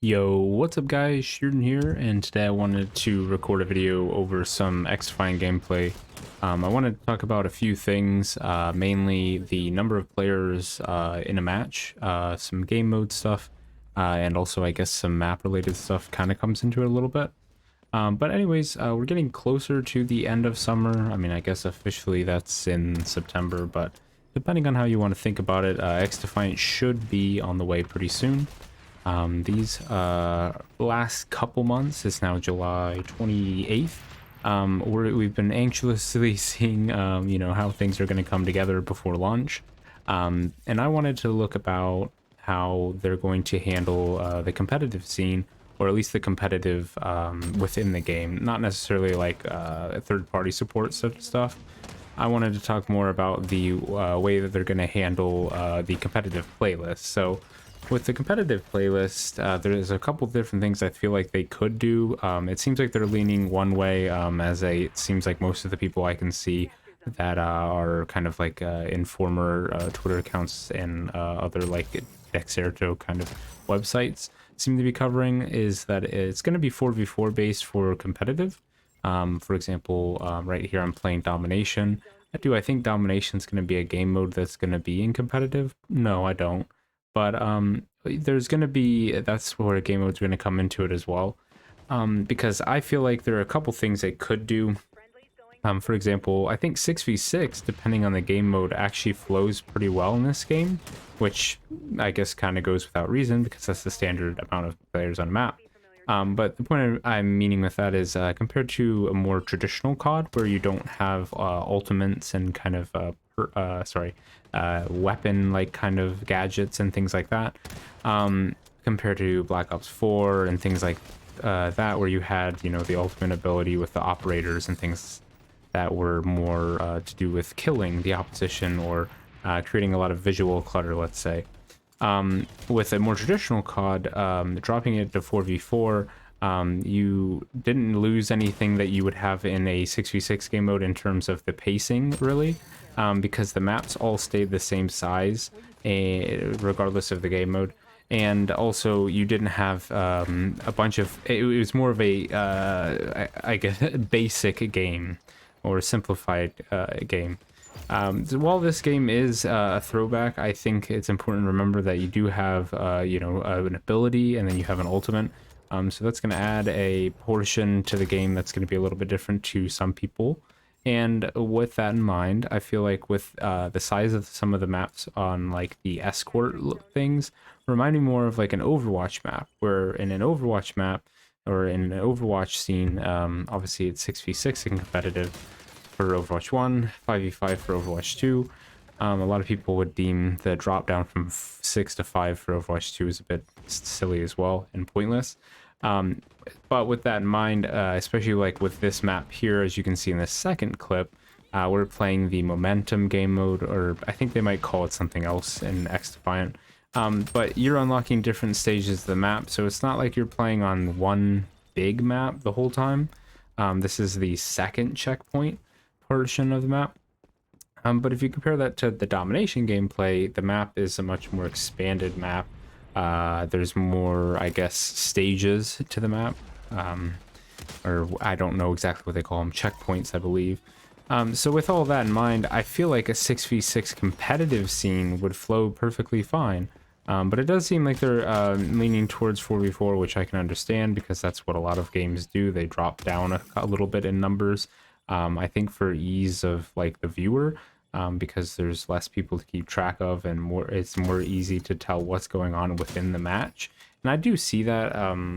Yo, what's up guys, Xierdan here, and today I wanted to record a video over some XDefiant gameplay. I wanted to talk about a few things, mainly the number of players in a match, some game mode stuff, and also I guess some map related stuff kind of comes into it a little bit. But anyways, we're getting closer to the end of summer. I mean, I guess officially that's in September, but depending on how you want to think about it, XDefiant should be on the way pretty soon. These last couple months, it's now July 28th. We've been anxiously seeing, how things are going to come together before launch. And I wanted to look about how they're going to handle the competitive scene, or at least the competitive within the game, not necessarily like third-party support stuff. I wanted to talk more about the way that they're going to handle the competitive playlist. So with the competitive playlist, there's a couple different things I feel like they could do. It seems like they're leaning one way, it seems like most of the people I can see that are kind of like informer Twitter accounts and other like Xierdan kind of websites seem to be covering, is that it's going to be 4v4 based for competitive. For example, right here I'm playing Domination. I think Domination's going to be a game mode that's going to be in competitive? No, I don't. But there's going to be, that's where game mode's going to come into it as well. Because I feel like there are a couple things they could do. For example, I think 6v6, depending on the game mode, actually flows pretty well in this game, which I guess kind of goes without reason because that's the standard amount of players on a map. But the point I'm meaning with that is compared to a more traditional COD where you don't have ultimates and kind of weapon like kind of gadgets and things like that, compared to Black Ops 4 and things like that, where you had the ultimate ability with the operators and things that were more to do with killing the opposition or creating a lot of visual clutter, let's say. With a more traditional COD, dropping it to 4v4, you didn't lose anything that you would have in a 6v6 game mode in terms of the pacing, really, because the maps all stayed the same size, regardless of the game mode. And also, you didn't have a bunch of... It was more of a, I guess, basic game, or simplified game. While this game is a throwback, I think it's important to remember that you do have, an ability, and then you have an ultimate. So that's going to add a portion to the game that's going to be a little bit different to some people. And with that in mind, I feel like with the size of some of the maps on like the escort things, remind me more of like an Overwatch map, where in an Overwatch map or in an Overwatch scene, obviously it's 6v6 in competitive for Overwatch 1, 5v5 for Overwatch 2. A lot of people would deem the drop down from 6 to 5 for Overwatch 2 is a bit silly as well and pointless. But with that in mind, especially like with this map here, as you can see in the second clip, we're playing the momentum game mode, or I think they might call it something else in XDefiant. But you're unlocking different stages of the map, so it's not like you're playing on one big map the whole time. This is the second checkpoint portion of the map. But if you compare that to the Domination gameplay, the map is a much more expanded map. There's more, I guess, stages to the map, or I don't know exactly what they call them, checkpoints, I believe. So with all that in mind, I feel like a 6v6 competitive scene would flow perfectly fine. But it does seem like they're leaning towards 4v4, which I can understand because that's what a lot of games do. They drop down a little bit in numbers. I think for ease of like the viewer, because there's less people to keep track of, and it's more easy to tell what's going on within the match. And I do see that,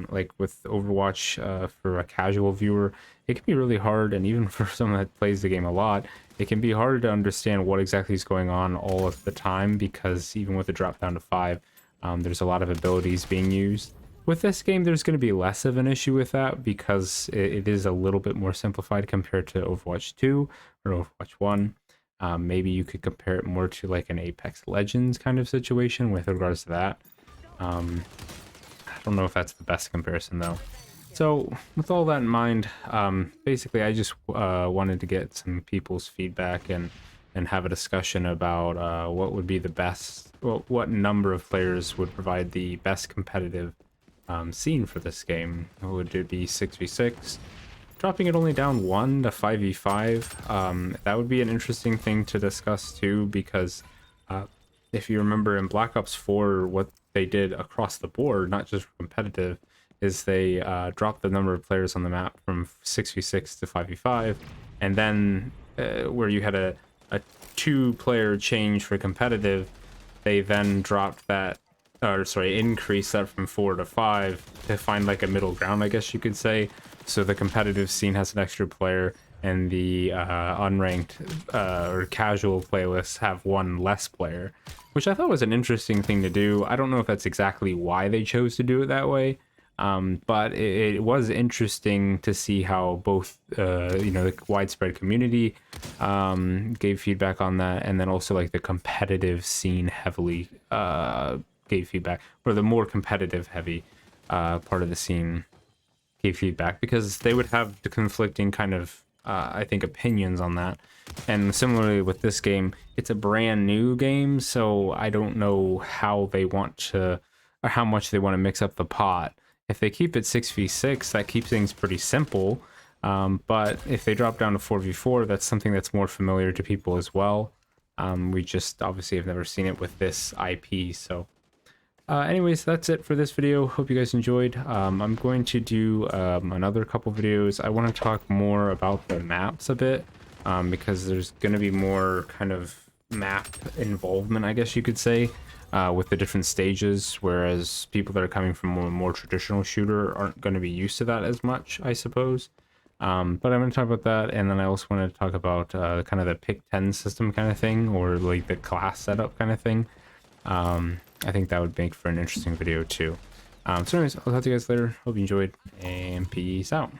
like with Overwatch, for a casual viewer, it can be really hard, and even for someone that plays the game a lot, it can be hard to understand what exactly is going on all of the time, because even with the drop down to 5, there's a lot of abilities being used. With this game, there's going to be less of an issue with that because it is a little bit more simplified compared to Overwatch 2 or Overwatch 1. Maybe you could compare it more to like an Apex Legends kind of situation with regards to that. I don't know if that's the best comparison though. So with all that in mind, basically I just wanted to get some people's feedback and have a discussion about what would be the best, well, what number of players would provide the best competitive scene for this game. Would it be 6v6? Dropping it only down 1 to 5v5, that would be an interesting thing to discuss too, because if you remember in Black Ops 4, what they did across the board, not just competitive, is they dropped the number of players on the map from 6v6 to 5v5, and then where you had a 2-player change for competitive, they then dropped that, or sorry, increased that from 4 to 5 to find like a middle ground, I guess you could say. So the competitive scene has an extra player, and the unranked or casual playlists have 1 less player, which I thought was an interesting thing to do. I don't know if that's exactly why they chose to do it that way, but it was interesting to see how both the widespread community gave feedback on that, and then also like the competitive scene heavily gave feedback, or the more competitive heavy part of the scene gave feedback, because they would have the conflicting kind of I think opinions on that. And similarly with this game, it's a brand new game, so I don't know how they want to, or how much they want to mix up the pot. If they keep it 6v6, that keeps things pretty simple, but if they drop down to 4v4, that's something that's more familiar to people as well. We just obviously have never seen it with this IP. So anyways, that's it for this video. Hope you guys enjoyed. I'm going to do another couple videos. I want to talk more about the maps a bit, because there's going to be more kind of map involvement, I guess you could say, with the different stages, whereas people that are coming from a more traditional shooter aren't going to be used to that as much, I suppose. But I'm going to talk about that, and then I also want to talk about kind of the pick 10 system kind of thing, or like the class setup kind of thing. I think that would make for an interesting video too. So anyways, I'll talk to you guys later. Hope you enjoyed, and peace out.